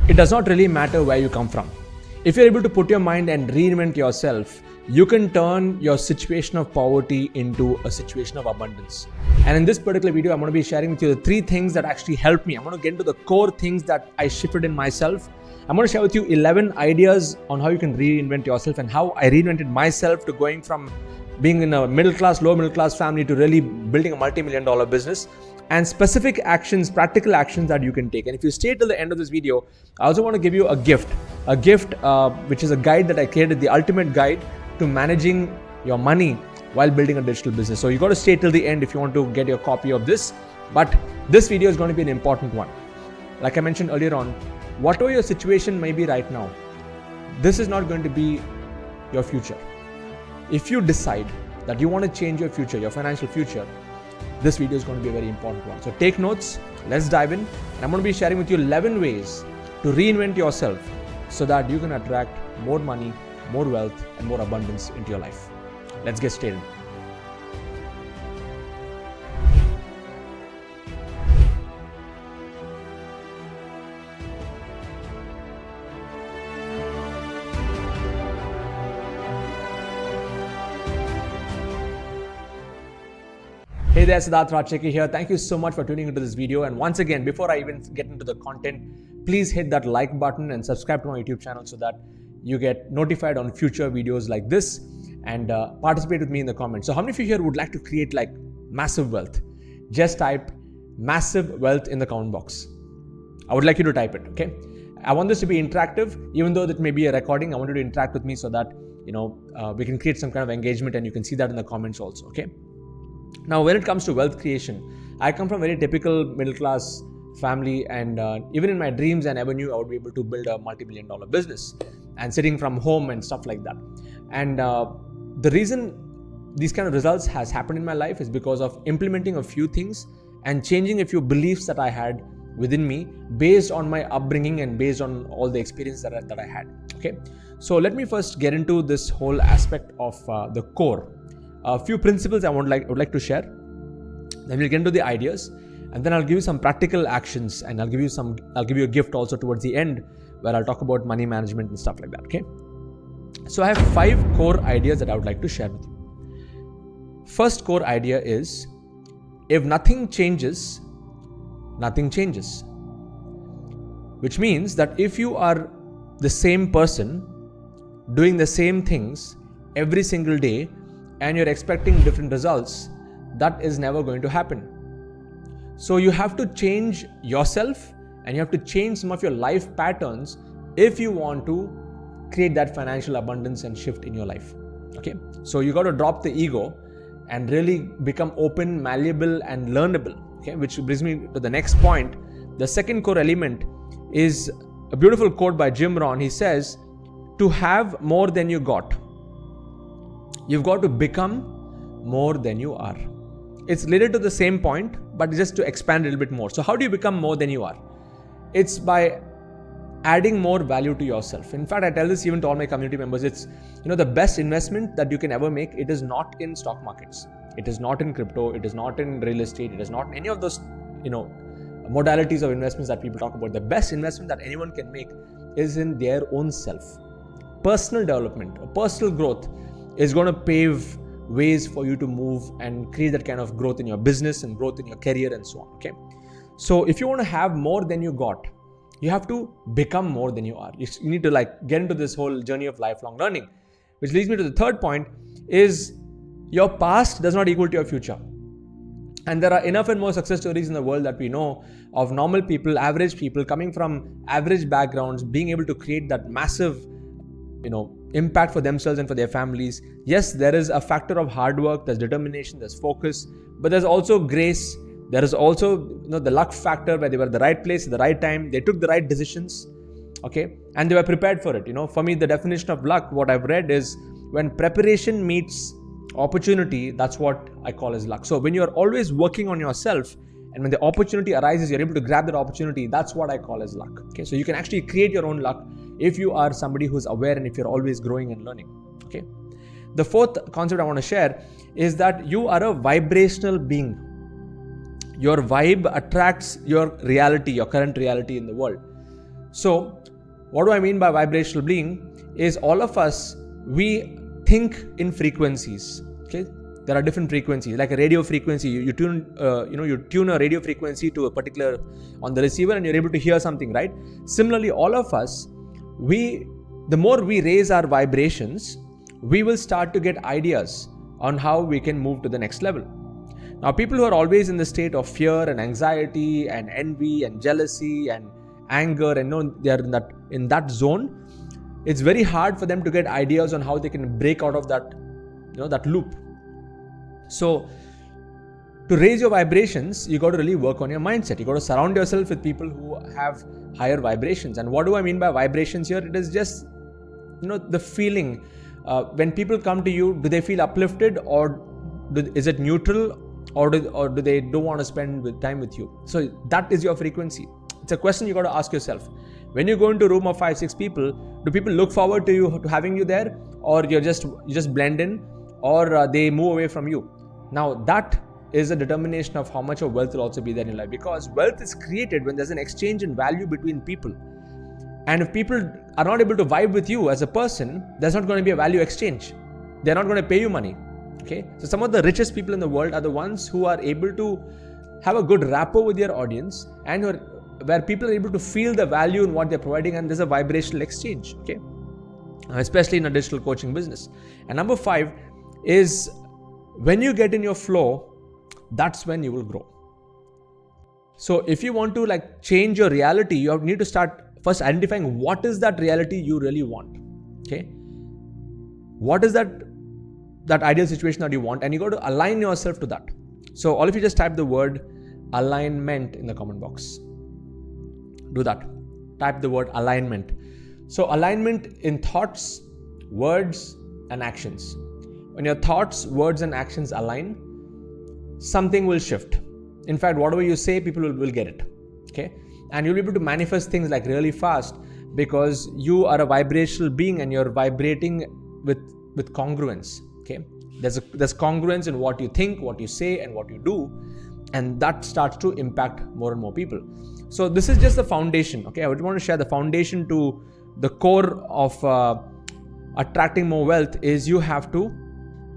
it does not really matter where you come from. If you're able to put your mind and reinvent yourself, you can turn your situation of poverty into a situation of abundance. And in this particular video, I'm going to be sharing with you the 3 things that actually helped me. I'm going to get into the core things that I shifted in myself. I'm going to share with you 11 ideas on how you can reinvent yourself and how I reinvented myself to going from being in a low middle class family to really building a multi-million-dollar business, and specific actions, practical actions that you can take. And if you stay till the end of this video, I also want to give you a gift which is a guide that I created, the ultimate guide to managing your money while building a digital business. So you got to stay till the end if you want to get your copy of this. But this video is going to be an important one. Like I mentioned earlier on, whatever your situation may be right now, this is not going to be your future. If you decide that you want to change your future, your financial future, this video is going to be a very important one. So take notes, let's dive in. And I'm going to be sharing with you 11 ways to reinvent yourself so that you can attract more money, more wealth, and more abundance into your life. Let's get started. Hey there, Siddharth Rajsekar here. Thank you so much for tuning into this video. And once again, before I even get into the content, please hit that like button and subscribe to my YouTube channel so that you get notified on future videos like this, and participate with me in the comments. So how many of you here would like to create like massive wealth? Just type massive wealth in the comment box. I would like you to type it, okay? I want this to be interactive. Even though that may be a recording, I want you to interact with me so that, we can create some kind of engagement, and you can see that in the comments also, okay? Now, when it comes to wealth creation, I come from a very typical middle-class family, and even in my dreams, I never knew I would be able to build a multi-million-dollar business and sitting from home and stuff like that. And the reason these kind of results has happened in my life is because of implementing a few things and changing a few beliefs that I had within me based on my upbringing and based on all the experience that I had. Okay, so let me first get into this whole aspect of the core. A few principles I would like to share. Then we'll get into the ideas, and then I'll give you some practical actions, and I'll give you a gift also towards the end where I'll talk about money management and stuff like that. Okay. So I have 5 core ideas that I would like to share with you. First core idea is, if nothing changes, nothing changes. Which means that if you are the same person doing the same things every single day and you're expecting different results, that is never going to happen. So you have to change yourself, and you have to change some of your life patterns if you want to create that financial abundance and shift in your life. Okay, so you got to drop the ego and really become open, malleable, and learnable. Okay, which brings me to the next point. The second core element is a beautiful quote by Jim Rohn. He says, to have more than you got, you've got to become more than you are. It's related to the same point, but just to expand a little bit more. So how do you become more than you are? It's by adding more value to yourself. In fact, I tell this even to all my community members. It's, the best investment that you can ever make, it is not in stock markets. It is not in crypto. It is not in real estate. It is not in any of those, modalities of investments that people talk about. The best investment that anyone can make is in their own self. Personal development, personal growth is going to pave ways for you to move and create that kind of growth in your business and growth in your career and so on. Okay. So if you want to have more than you got, you have to become more than you are. You need to get into this whole journey of lifelong learning, which leads me to the third point is your past does not equal to your future. And there are enough and more success stories in the world that we know of normal people, average people coming from average backgrounds, being able to create that massive, impact for themselves and for their families. Yes, there is a factor of hard work, there's determination, there's focus, but there's also grace. There is also the luck factor where they were at the right place at the right time. They took the right decisions, okay, and they were prepared for it. For me, the definition of luck, what I've read is when preparation meets opportunity, that's what I call as luck. So when you're always working on yourself, and when the opportunity arises, you're able to grab that opportunity, that's what I call as luck. Okay, so you can actually create your own luck if you are somebody who's aware and if you're always growing and learning. Okay. The fourth concept I want to share is that you are a vibrational being. Your vibe attracts your reality, your current reality in the world. So what do I mean by vibrational being is all of us, we think in frequencies. Okay, there are different frequencies, like a radio frequency. You tune a radio frequency to a particular on the receiver, and you're able to hear something, right? Similarly, all of us, the more we raise our vibrations, we will start to get ideas on how we can move to the next level. Now, people who are always in the state of fear and anxiety and envy and jealousy and anger, and they are in that zone, it's very hard for them to get ideas on how they can break out of that loop. So to raise your vibrations, you got to really work on your mindset. You got to surround yourself with people who have higher vibrations. And what do I mean by vibrations here? It is just the feeling. When people come to you, do they feel uplifted, or is it neutral, or do they don't want to spend time with you? So that is your frequency. It's a question you got to ask yourself. When you go into a room of 5-6 people, do people look forward to having you there, or you just blend in, or they move away from you? Now that is a determination of how much of wealth will also be there in your life, because wealth is created when there's an exchange in value between people. And if people are not able to vibe with you as a person, there's not going to be a value exchange. They're not going to pay you money. Okay, so some of the richest people in the world are the ones who are able to have a good rapport with their audience, and where people are able to feel the value in what they're providing, and there's a vibrational exchange. Okay, especially in a digital coaching business. And number 5 is, when you get in your flow, that's when you will grow. So if you want to change your reality, you need to start first identifying what is that reality you really want. Okay, what is that ideal situation that you want, and you got to align yourself to that. So all of you just type the word alignment in the comment box. Do that. Type the word alignment. So alignment in thoughts, words, and actions. When your thoughts, words, and actions align, something will shift. In fact, whatever you say, people will get it. Okay, and you'll be able to manifest things really fast, because you are a vibrational being and you're vibrating with congruence. Okay, there's congruence in what you think, what you say, and what you do, and that starts to impact more and more people. So this is just the foundation. Okay, I would want to share the foundation to the core of attracting more wealth is you have to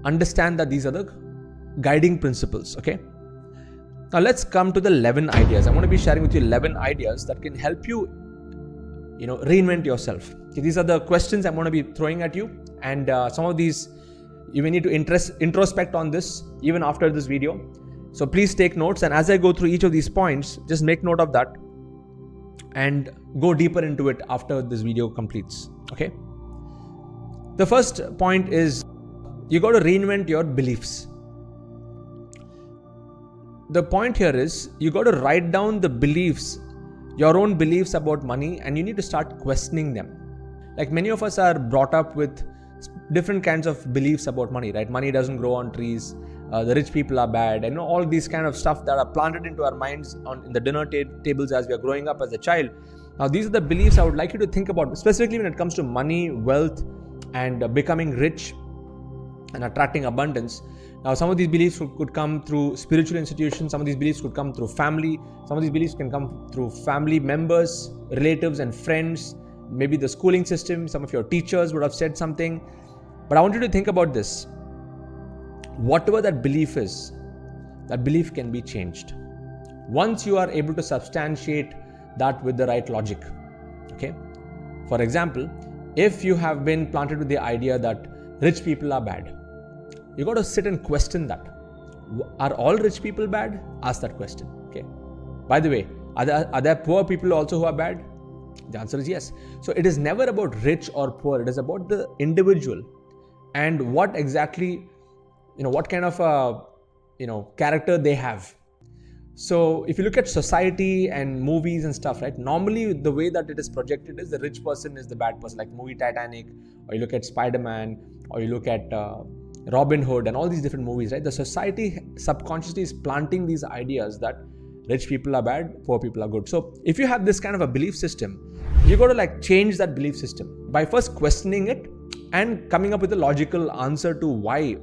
understand that these are the guiding principles. Okay, now let's come to the 11 ideas. I want to be sharing with you 11 ideas that can help you reinvent yourself. Okay, these are the questions I'm going to be throwing at you, and some of these you may need to introspect on this even after this video. So please take notes, and as I go through each of these points, just make note of that and go deeper into it after this video completes. Okay, the first point is, you got to reinvent your beliefs. The point here is, you got to write down the beliefs, your own beliefs about money, and you need to start questioning them. Like many of us are brought up with different kinds of beliefs about money, right? Money doesn't grow on trees. The rich people are bad, and all these kind of stuff that are planted into our minds in the dinner tables as we are growing up as a child. Now, these are the beliefs I would like you to think about, specifically when it comes to money, wealth, and becoming rich and attracting abundance. Now, some of these beliefs could come through spiritual institutions. Some of these beliefs could come through family. Some of these beliefs can come through family members, relatives, and friends. Maybe the schooling system. Some of your teachers would have said something. But I want you to think about this. Whatever that belief is, that belief can be changed once you are able to substantiate that with the right logic. Okay, for example, if you have been planted with the idea that rich people are bad, you got to sit and question that. Are all rich people bad? Ask that question. Okay, by the way, are there poor people also who are bad? The answer is yes. So it is never about rich or poor. It is about the individual and what exactly, what kind of character they have. So if you look at society and movies and stuff, right, normally the way that it is projected is the rich person is the bad person, like movie Titanic, or you look at Spider-Man, or you look at Robin Hood and all these different movies, right? The society subconsciously is planting these ideas that rich people are bad, poor people are good. So if you have this kind of a belief system, you got to change that belief system by first questioning it and coming up with a logical answer to why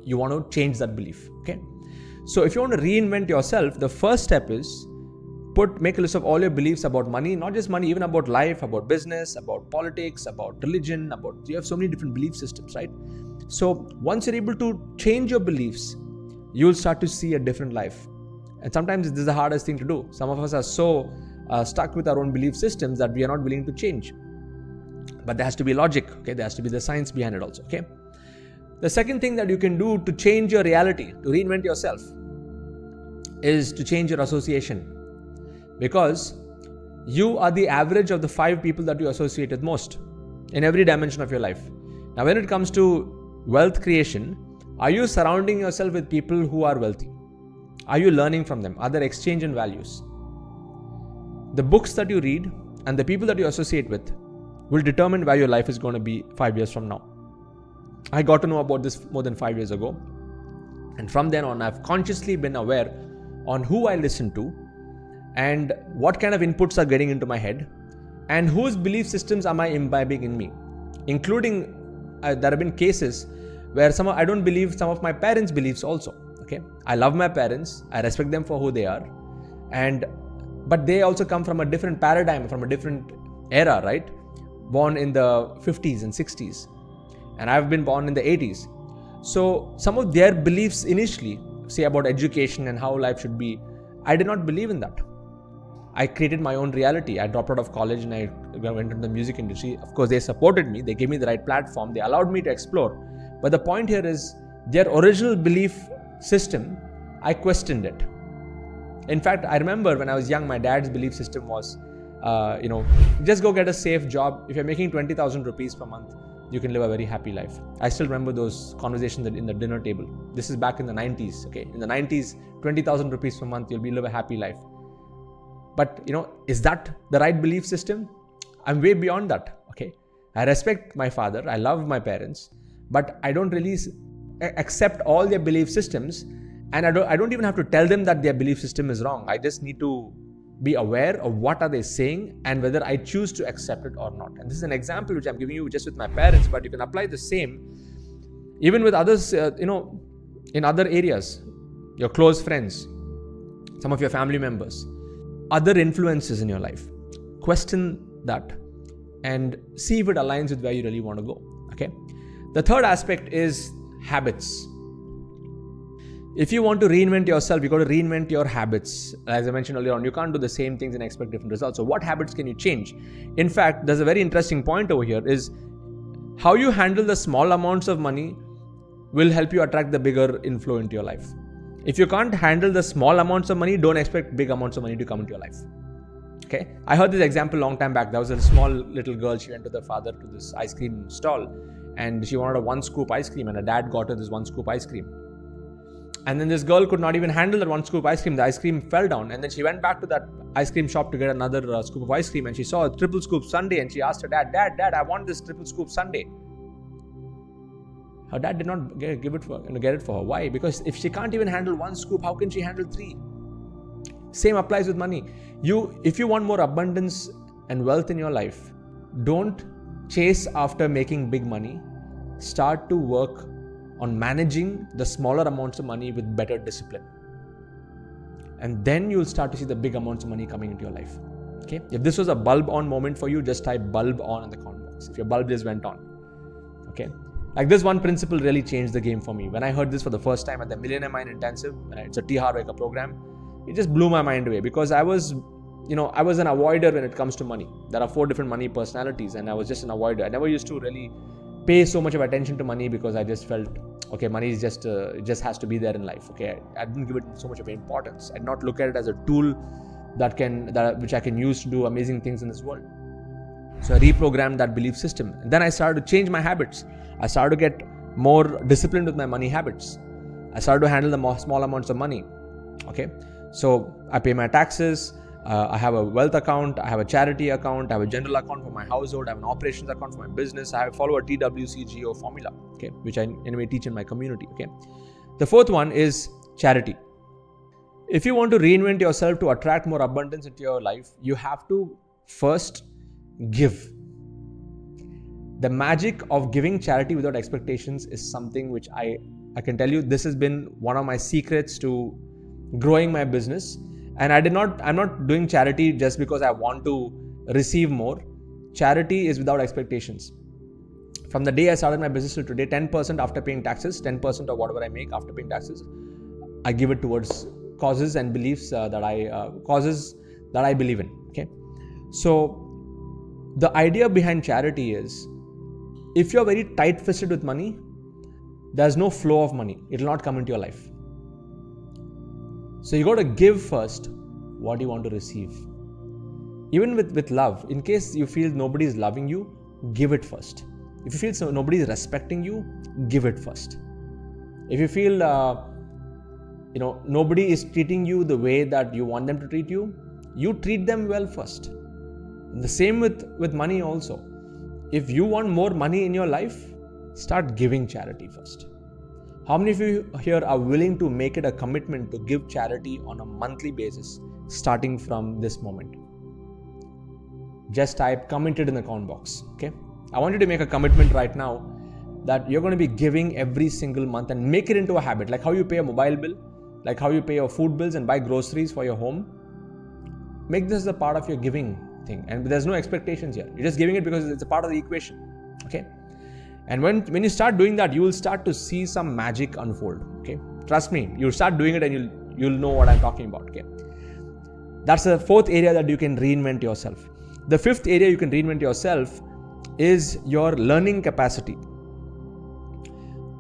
you want to change that belief. Okay, so if you want to reinvent yourself, the first step is make a list of all your beliefs about money, not just money, even about life, about business, about politics, about religion, you have so many different belief systems, right? So once you're able to change your beliefs, you'll start to see a different life. And sometimes this is the hardest thing to do. Some of us are so stuck with our own belief systems that we are not willing to change. But there has to be logic, okay? There has to be the science behind it also, okay? The second thing that you can do to change your reality, to reinvent yourself, is to change your association. Because you are the average of the 5 people that you associate with most in every dimension of your life. Now, when it comes to wealth creation, are you surrounding yourself with people who are wealthy? Are you learning from them? Are there exchange in values? The books that you read and the people that you associate with will determine where your life is going to be 5 years from now. I got to know about this more than 5 years ago. And from then on, I've consciously been aware on who I listen to and what kind of inputs are getting into my head and whose belief systems am I imbibing in me. Including, there have been cases where I don't believe some of my parents' beliefs also. Okay, I love my parents, I respect them for who they are, but they also come from a different paradigm, from a different era, right? Born in the 50s and 60s, and I've been born in the 80s. So some of their beliefs initially, say about education and how life should be, I did not believe in that. I created my own reality. I dropped out of college and I went into the music industry. Of course, they supported me. They gave me the right platform. They allowed me to explore. But the point here is their original belief system, I questioned it. In fact, I remember when I was young, my dad's belief system was, just go get a safe job. If you're making 20,000 rupees per month, you can live a very happy life. I still remember those conversations in the dinner table. This is back in the 90s. Okay, in the 90s, 20,000 rupees per month, you'll live a happy life. But is that the right belief system? I'm way beyond that. Okay, I respect my father. I love my parents, but I don't really accept all their belief systems, and I don't even have to tell them that their belief system is wrong. I just need to be aware of what are they saying and whether I choose to accept it or not. And this is an example which I'm giving you just with my parents, but you can apply the same even with others, in other areas, your close friends, some of your family members, other influences in your life. Question that and see if it aligns with where you really want to go. Okay. The third aspect is habits. If you want to reinvent yourself, you got to reinvent your habits. As I mentioned earlier on, you can't do the same things and expect different results. So what habits can you change? In fact, there's a very interesting point over here is how you handle the small amounts of money will help you attract the bigger inflow into your life. If you can't handle the small amounts of money, don't expect big amounts of money to come into your life. Okay. I heard this example a long time back. There was a small little girl. She went with her father to this ice cream stall and she wanted a 1 scoop ice cream and her dad got her this 1 scoop ice cream. And then this girl could not even handle that 1 scoop ice cream. The ice cream fell down and then she went back to that ice cream shop to get another scoop of ice cream and she saw a triple scoop sundae and she asked her dad, Dad, I want this triple scoop sundae. Her dad did not get it for her. Why? Because if she can't even handle 1 scoop, how can she handle 3? Same applies with money. If you want more abundance and wealth in your life, don't chase after making big money. Start to work on managing the smaller amounts of money with better discipline. And then you'll start to see the big amounts of money coming into your life. Okay. If this was a bulb on moment for you, just type bulb on in the comment box. If your bulb just went on. Okay. Like this one principle really changed the game for me. When I heard this for the first time at the Millionaire Mind Intensive, it's a Harv Eker program, it just blew my mind away because I was an avoider when it comes to money. There are 4 different money personalities and I was just an avoider. I never used to really pay so much of attention to money because I just felt, okay, money is just has to be there in life. Okay, I didn't give it so much of importance. I did not look at it as a tool which I can use to do amazing things in this world. So I reprogrammed that belief system. And then I started to change my habits. I started to get more disciplined with my money habits. I started to handle the small amounts of money. Okay, so I pay my taxes. I have a wealth account. I have a charity account. I have a general account for my household. I have an operations account for my business. I follow a TWCGO formula, okay, which I anyway teach in my community. Okay, the fourth one is charity. If you want to reinvent yourself to attract more abundance into your life, you have to first give. The magic of giving charity without expectations is something which I can tell you, this has been one of my secrets to growing my business And I'm not doing charity just because I want to receive more. Charity is without expectations. From the day I started my business till today, 10% after paying taxes, 10% of whatever I make after paying taxes, I give it towards causes and beliefs that I believe in. Okay, so the idea behind charity is, if you're very tight-fisted with money, there's no flow of money. It will not come into your life. So you got to give first what you want to receive. Even with love, in case you feel nobody is loving you, give it first. If you feel nobody is respecting you, give it first. If you feel nobody is treating you the way that you want them to treat you, you treat them well first. And the same with money also. If you want more money in your life, start giving charity first. How many of you here are willing to make it a commitment to give charity on a monthly basis, starting from this moment? Just type committed in the comment box. Okay, I want you to make a commitment right now that you're going to be giving every single month, and make it into a habit, like how you pay a mobile bill, like how you pay your food bills and buy groceries for your home. Make this a part of your giving thing, and there's no expectations here. You're just giving it because it's a part of the equation. Okay, and when you start doing that, you will start to see some magic unfold. Okay, trust me, you'll start doing it and you'll know what I'm talking about. Okay, that's the fourth area that you can reinvent yourself. The fifth area you can reinvent yourself is your learning capacity.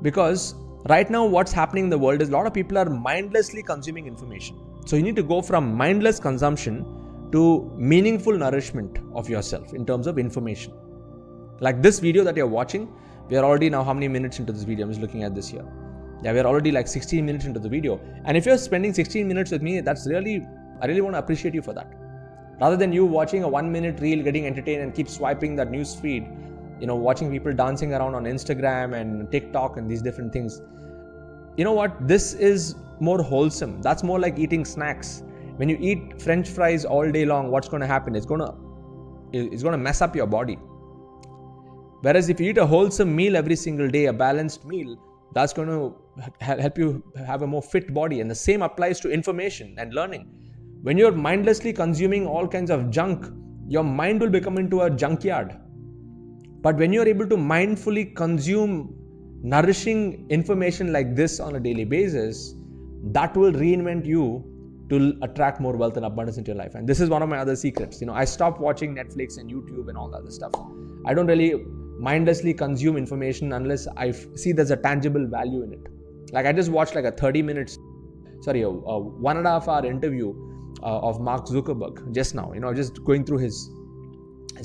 Because right now what's happening in the world is a lot of people are mindlessly consuming information. So you need to go from mindless consumption to meaningful nourishment of yourself in terms of information. Like this video that you're watching, we are already now how many minutes into this video? I'm just looking at this here. Yeah, we are already like 16 minutes into the video. And if you're spending 16 minutes with me, I really want to appreciate you for that. Rather than you watching a 1 minute reel, getting entertained and keep swiping that news feed, watching people dancing around on Instagram and TikTok and these different things. You know what? This is more wholesome. That's more like eating snacks. When you eat French fries all day long, what's going to happen? It's going to mess up your body. Whereas if you eat a wholesome meal every single day, a balanced meal, that's going to help you have a more fit body. And the same applies to information and learning. When you're mindlessly consuming all kinds of junk, your mind will become into a junkyard. But when you're able to mindfully consume nourishing information like this on a daily basis, that will reinvent you to attract more wealth and abundance into your life. And this is one of my other secrets. I stopped watching Netflix and YouTube and all that other stuff. I don't really mindlessly consume information unless I see there's a tangible value in it. Like I just watched like a 1.5 hour interview of Mark Zuckerberg just now, just going through his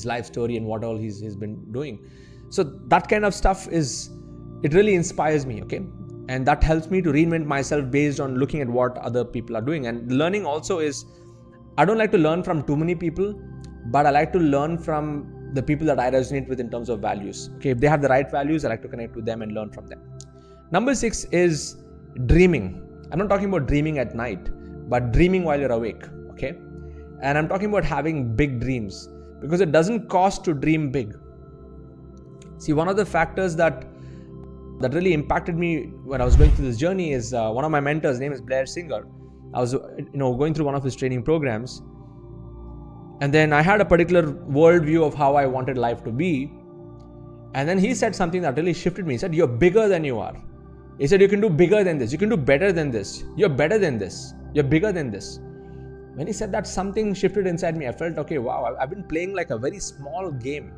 life story and what all he's been doing. So that kind of stuff it really inspires me, okay? And that helps me to reinvent myself based on looking at what other people are doing. And learning also is, I don't like to learn from too many people, but I like to learn from the people that I resonate with in terms of values. Okay, if they have the right values, I like to connect with them and learn from them. Number 6 is dreaming. I'm not talking about dreaming at night, but dreaming while you're awake, okay? And I'm talking about having big dreams, because it doesn't cost to dream big. See, one of the factors that really impacted me when I was going through this journey is one of my mentors, his name is Blair Singer. I was going through one of his training programs, and then I had a particular worldview of how I wanted life to be. And then he said something that really shifted me. He said, you're bigger than you are. He said, you can do bigger than this. You can do better than this. You're better than this. You're bigger than this. When he said that, something shifted inside me. I felt, okay, wow, I've been playing like a very small game.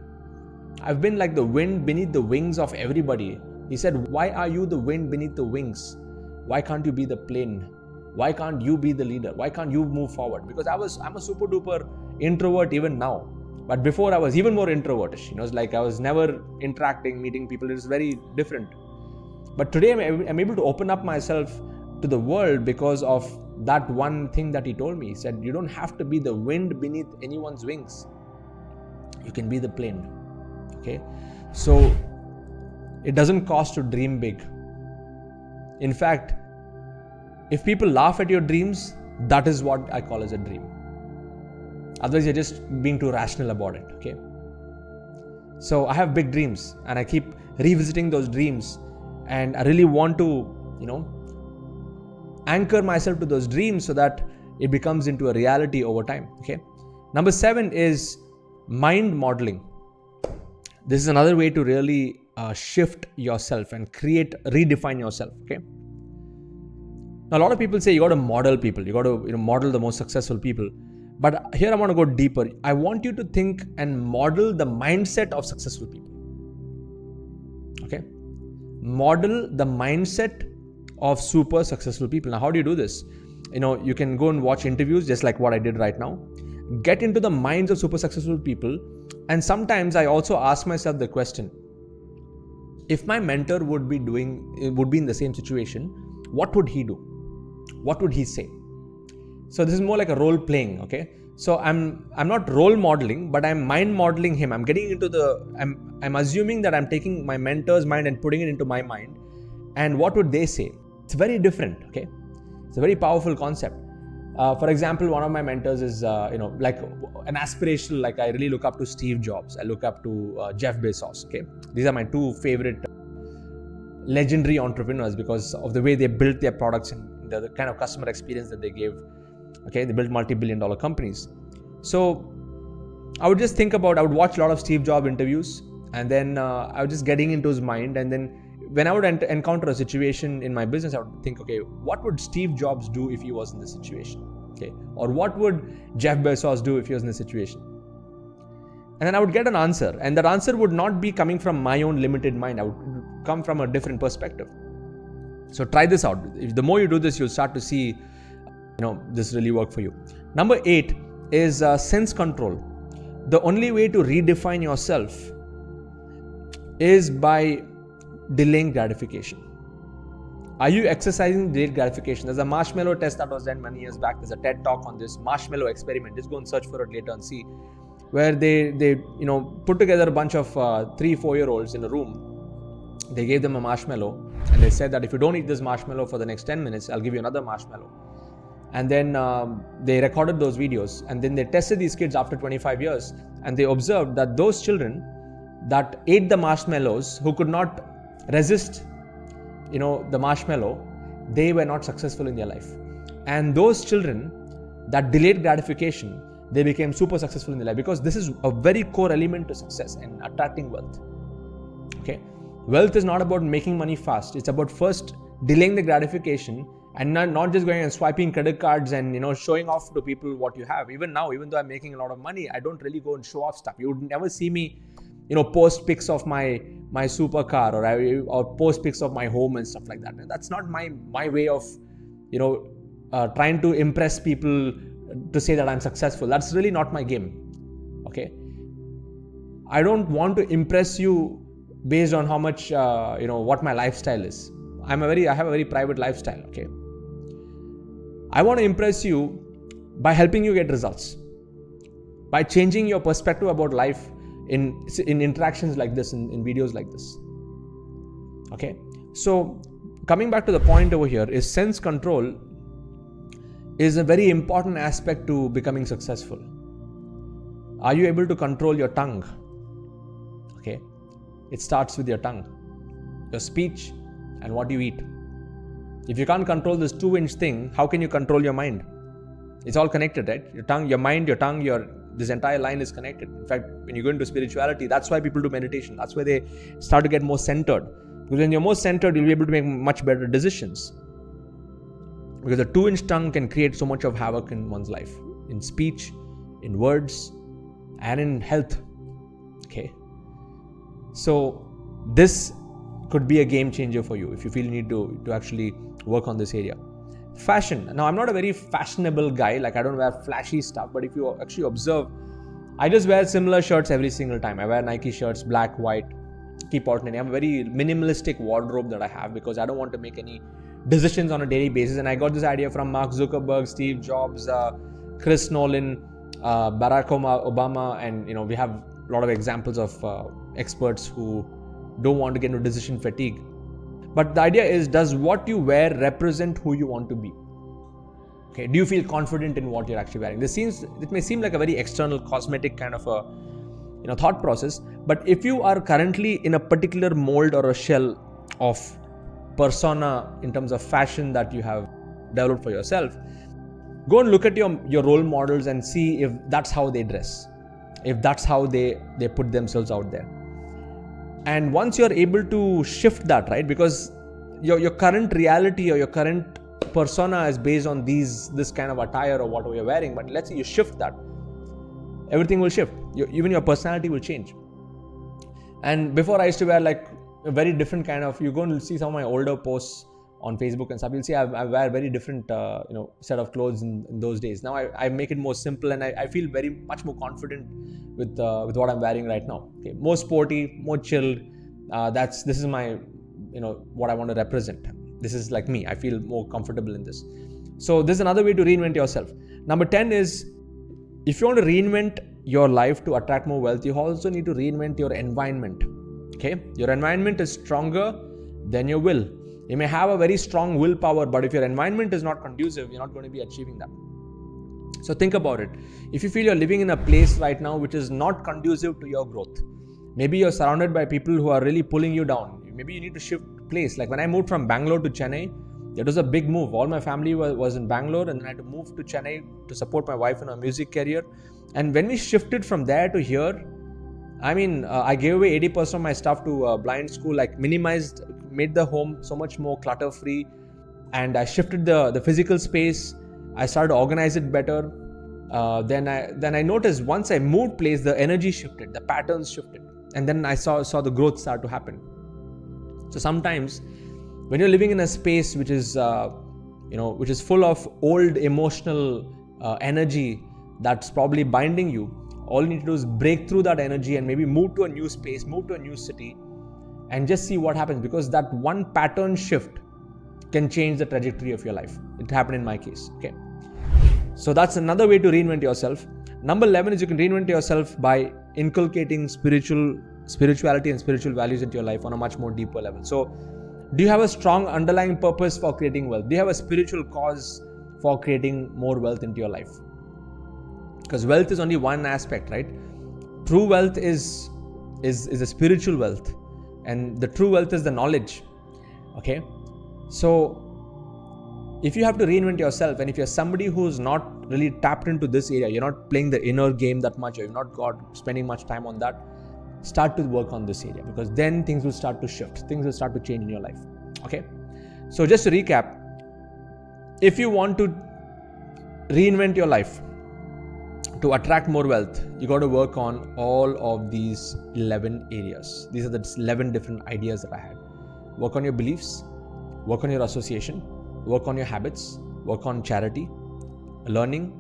I've been like the wind beneath the wings of everybody. He said, why are you the wind beneath the wings? Why can't you be the plane? Why can't you be the leader? Why can't you move forward? Because I'm a super duper introvert even now. But before I was even more introvertish. It's like I was never interacting, meeting people. It was very different. But today I'm able to open up myself to the world because of that one thing that he told me. He said, you don't have to be the wind beneath anyone's wings. You can be the plane. Okay? So it doesn't cost to dream big. In fact, if people laugh at your dreams, that is what I call as a dream. Otherwise, you're just being too rational about it. Okay? So I have big dreams and I keep revisiting those dreams, and I really want to, anchor myself to those dreams so that it becomes into a reality over time. Okay. Number 7 is mind modeling. This is another way to really shift yourself and redefine yourself. Okay. Now, a lot of people say you got to model people. You got to model the most successful people. But here I want to go deeper. I want you to think and model the mindset of successful people. Okay. Model the mindset of super successful people. Now, how do you do this? You can go and watch interviews just like what I did right now. Get into the minds of super successful people. And sometimes I also ask myself the question, if my mentor would be in the same situation, what would he do? What would he say? So this is more like a role playing, okay? So I'm not role modeling, but I'm mind modeling him. I'm getting into I'm assuming that I'm taking my mentor's mind and putting it into my mind. And what would they say? It's very different, okay? It's a very powerful concept. For example, one of my mentors is, like an aspirational, like I really look up to Steve Jobs. I look up to Jeff Bezos, okay? These are my two favorite legendary entrepreneurs because of the way they built their products and the kind of customer experience that they gave. Okay, they built multi-billion-dollar companies. So I would just I would watch a lot of Steve Jobs interviews, and then I was just getting into his mind. And then when I would encounter a situation in my business, I would think, okay, what would Steve Jobs do if he was in this situation? Okay, or what would Jeff Bezos do if he was in this situation? And then I would get an answer, and that answer would not be coming from my own limited mind. I would come from a different perspective. So try this out. The more you do this, you'll start to see this really work for you. Number 8 is sense control. The only way to redefine yourself is by delaying gratification. Are you exercising delayed gratification? There's a marshmallow test that was done many years back. There's a TED talk on this marshmallow experiment. Just go and search for it later and see, where they put together a bunch of 3-4-year-olds in a room. They gave them a marshmallow and they said that if you don't eat this marshmallow for the next 10 minutes, I'll give you another marshmallow. And then they recorded those videos, and then they tested these kids after 25 years, and they observed that those children that ate the marshmallows, who could not resist the marshmallow, they were not successful in their life. And those children that delayed gratification, they became super successful in their life, because this is a very core element to success and attracting wealth. Okay, wealth is not about making money fast. It's about first delaying the gratification and not just going and swiping credit cards and showing off to people what you have. Even now, even though I'm making a lot of money, I don't really go and show off stuff. You would never see me post pics of my supercar or post pics of my home and stuff like that. And that's not my way of trying to impress people to say that I'm successful. That's really not my game. Okay, I don't want to impress you based on how much what my lifestyle is. I have a very private lifestyle. Okay, I want to impress you by helping you get results, by changing your perspective about life in interactions like this, in videos like this. Okay, so coming back to the point over here is sense control is a very important aspect to becoming successful. Are you able to control your tongue? Okay, it starts with your tongue, your speech, and what you eat. If you can't control this 2-inch thing, how can you control your mind? It's all connected, right? Your tongue, your mind, your tongue, this entire line is connected. In fact, when you go into spirituality, that's why people do meditation. That's why they start to get more centered. Because when you're more centered, you'll be able to make much better decisions. Because a 2-inch tongue can create so much of havoc in one's life, in speech, in words, and in health. Okay. So this could be a game changer for you if you feel you need to actually work on this area. Fashion. Now, I'm not a very fashionable guy. Like, I don't wear flashy stuff. But if you actually observe, I just wear similar shirts every single time. I wear Nike shirts, black, white, keep alternating. I have a very minimalistic wardrobe that I have because I don't want to make any decisions on a daily basis. And I got this idea from Mark Zuckerberg, Steve Jobs, Chris Nolan, Barack Obama, and we have a lot of examples of experts who don't want to get into decision fatigue. But the idea is, does what you wear represent who you want to be? Okay, do you feel confident in what you're actually wearing? It may seem like a very external, cosmetic kind of a thought process, but if you are currently in a particular mold or a shell of persona in terms of fashion that you have developed for yourself, Go and look at your role models and see if that's how they dress, if that's how they put themselves out there. And once you're able to shift that, right, because your current reality or your current persona is based on this kind of attire or whatever you're wearing, but let's say you shift that, everything will shift. Even your personality will change. And before, I used to wear like a very different kind of, you go and see some of my older posts on Facebook and stuff, you'll see I wear very different set of clothes in those days. Now I make it more simple, and I feel very much more confident with what I'm wearing right now. Okay, more sporty, more chilled. This is my what I want to represent. This is like me. I feel more comfortable in this. So this is another way to reinvent yourself. Number 10 is, if you want to reinvent your life to attract more wealth, you also need to reinvent your environment. Okay, your environment is stronger than your will. You may have a very strong willpower, but if your environment is not conducive, you're not going to be achieving that. So think about it. If you feel you're living in a place right now which is not conducive to your growth, maybe you're surrounded by people who are really pulling you down. Maybe you need to shift place. Like when I moved from Bangalore to Chennai, it was a big move. All my family was in Bangalore, and then I had to move to Chennai to support my wife in her music career. And when we shifted from there to here, I gave away 80% of my stuff to a blind school, like made the home so much more clutter free, and I shifted the physical space. I started to organize it better. Then I noticed once I moved place, the energy shifted, the patterns shifted, and then I saw the growth start to happen. So sometimes when you're living in a space which is full of old emotional energy that's probably binding you, all you need to do is break through that energy and maybe move to a new space, move to a new city, and just see what happens, because that one pattern shift can change the trajectory of your life. It happened in my case. Okay, so that's another way to reinvent yourself. Number 11 is you can reinvent yourself by inculcating spirituality and spiritual values into your life on a much more deeper level. So do you have a strong underlying purpose for creating wealth? Do you have a spiritual cause for creating more wealth into your life? Because wealth is only one aspect, right? True wealth is a spiritual wealth, and the true wealth is the knowledge. Okay, so if you have to reinvent yourself, and if you're somebody who's not really tapped into this area, you're not playing the inner game that much, or you've not spending much time on that, start to work on this area, because then things will start to shift, things will start to change in your life. Okay, so just to recap, if you want to reinvent your life to attract more wealth, you got to work on all of these 11 areas. These are the 11 different ideas that I had. Work on your beliefs, work on your association, work on your habits, work on charity, learning,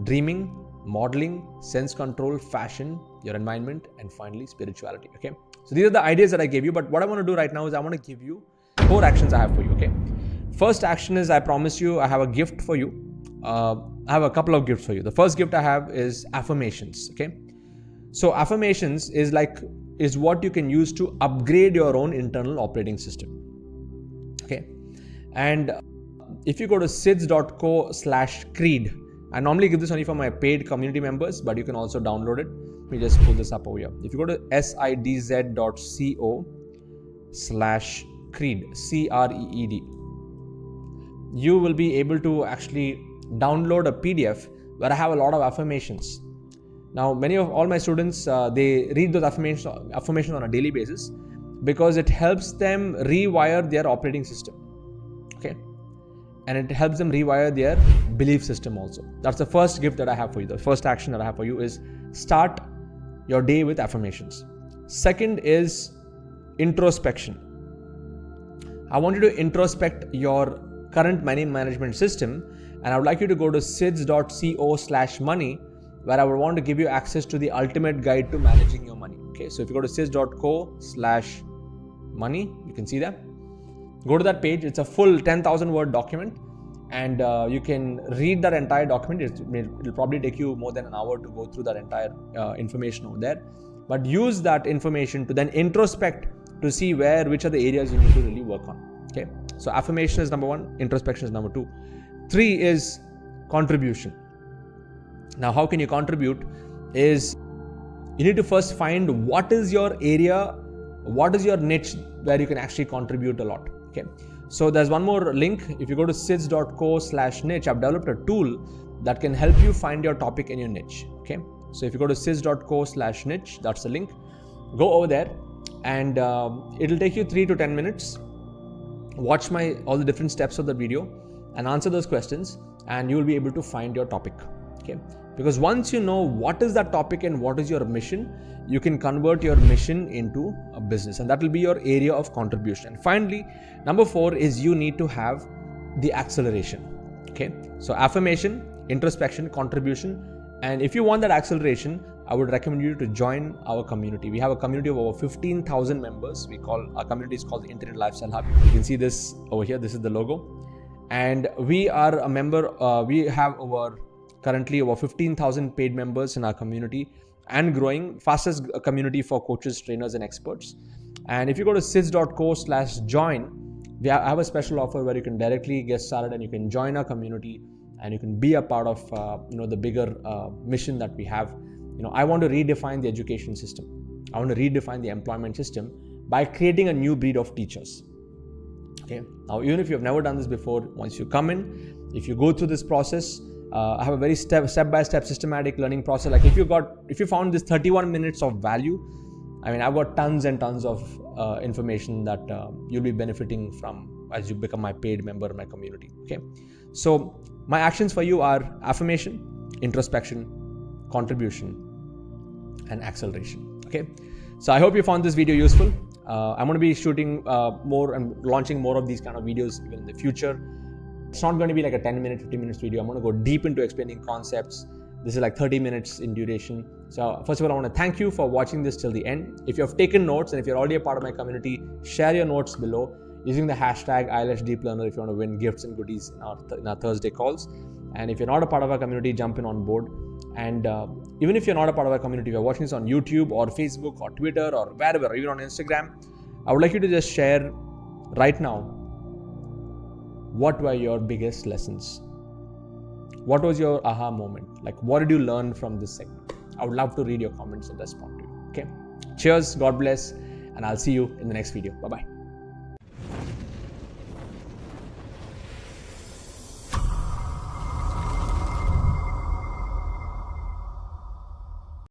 dreaming, modeling, sense control, fashion, your environment, and finally spirituality. Okay, so these are the ideas that I gave you, but what I want to do right now is I want to give you 4 actions I have for you. Okay, first action is, I promise you, I have a gift for you. I have a couple of gifts for you. The first gift I have is affirmations. Okay, so affirmations is what you can use to upgrade your own internal operating system. Okay, and if you go to sidz.co/creed, I normally give this only for my paid community members, but you can also download it. Let me just pull this up over here. If you go to sidz.co/creed, CREED, you will be able to actually download a PDF where I have a lot of affirmations. Now, all my students, they read those affirmations on a daily basis, because it helps them rewire their operating system. Okay, and it helps them rewire their belief system also. That's the first gift that I have for you. The first action that I have for you is start your day with affirmations. Second is introspection. I want you to introspect your current money management system, and I would like you to go to sidz.co/money, where I would want to give you access to the ultimate guide to managing your money. Okay, so if you go to sidz.co/money, you can see that. Go to that page. It's a full 10,000 word document, and you can read that entire document. It'll probably take you more than an hour to go through that entire information over there. But use that information to then introspect to see which are the areas you need to really work on. Okay, so affirmation is number 1, introspection is number 2. 3 is contribution. Now, how can you contribute? Is you need to first find what is your area, what is your niche where you can actually contribute a lot. Okay, so there's one more link. If you go to sidz.co/niche, I've developed a tool that can help you find your topic and your niche. Okay, so if you go to sidz.co/niche, that's the link. Go over there, and it'll take you 3 to 10 minutes. Watch all the different steps of the video and answer those questions, and you will be able to find your topic. Okay, because once you know what is that topic and what is your mission, you can convert your mission into a business, and that will be your area of contribution. And finally, number 4 is you need to have the acceleration. Okay, so affirmation, introspection, contribution, and if you want that acceleration, I would recommend you to join our community. We have a community of over 15,000 members. Our community is called the Internet Lifestyle Hub. You can see this over here. This is the logo, and we are a member. We have currently over 15,000 paid members in our community, and growing, fastest community for coaches, trainers, and experts. And if you go to sidz.co/join, I have a special offer where you can directly get started and you can join our community and you can be a part of the bigger mission that we have. I want to redefine the education system. I want to redefine the employment system by creating a new breed of teachers. Okay. Now, even if you have never done this before, once you come in, if you go through this process, I have a very step-by-step systematic learning process. Like if you found this 31 minutes of value, I've got tons and tons of information that you'll be benefiting from as you become my paid member in my community. Okay, so my actions for you are affirmation, introspection, contribution, and acceleration. Okay, so I hope you found this video useful. I'm going to be shooting more and launching more of these kind of videos even in the future. It's not going to be like a 10-minute, 15-minute video. I'm going to go deep into explaining concepts. This is like 30 minutes in duration. So first of all, I want to thank you for watching this till the end. If you have taken notes and if you're already a part of my community, share your notes below using the hashtag #ILSDeepLearner if you want to win gifts and goodies in our Thursday calls. And if you're not a part of our community, jump in on board. And even if you're not a part of our community, if you're watching this on YouTube or Facebook or Twitter or wherever, or even on Instagram, I would like you to just share right now, what were your biggest lessons? What was your aha moment? Like, what did you learn from this segment? I would love to read your comments and respond to you. Okay. Cheers. God bless. And I'll see you in the next video. Bye-bye.